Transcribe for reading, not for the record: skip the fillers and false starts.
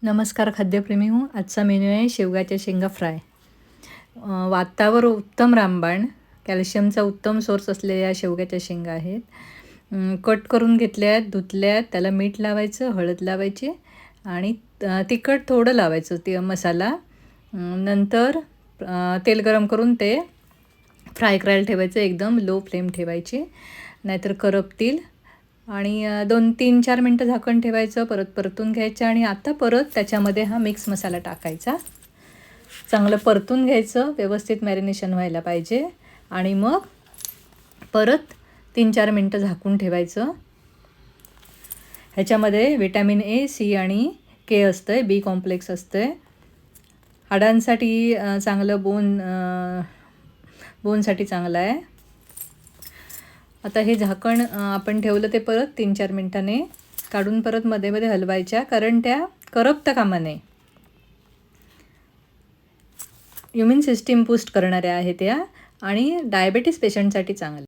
नमस्कार खाद्यप्रेमी हो. आजचा मेन्यू आहे शेवगाच्या शेंगा फ्राय. वातावर उत्तम रामबाण, कॅल्शियमचा उत्तम सोर्स असलेल्या या शेवग्याच्या शेंगा आहेत. कट करून घेतल्यात, धुतल्यात, त्याला मीठ लावायचं, हळद लावायची आणि तिखट थोडं लावायचं ते मसाला. नंतर तेल गरम करून ते फ्राय करायला ठेवायचं. एकदम लो फ्लेम ठेवायची, नाहीतर करपतील. आणि 2-3-4 मिनटं झाकण ठेवायचं, परतून घ्यायचं आणि आता परत त्याच्यामध्ये हा मिक्स मसाला टाकायचा. चांगलं परतून घ्यायचं, व्यवस्थित मॅरिनेशन व्हायला पाहिजे आणि मग परत 3-4 मिनटं झाकून ठेवायचं. ह्याच्यामध्ये विटॅमिन ए, सी आणि के असतं आहे, बी कॉम्प्लेक्स असतं आहे. हाडांसाठी चांगलं, बोनसाठी चांगलं आहे. आता हे झाकण आपण ठेवलं ते परत 3-4 मिनटाने काढून परत मध्ये मध्ये हलवायच्या, कारण त्या करपता कामा नये. इम्युन सिस्टीम बूस्ट करणाऱ्या आहेत त्या आणि डायबेटीस पेशंटसाठी चांगल्या.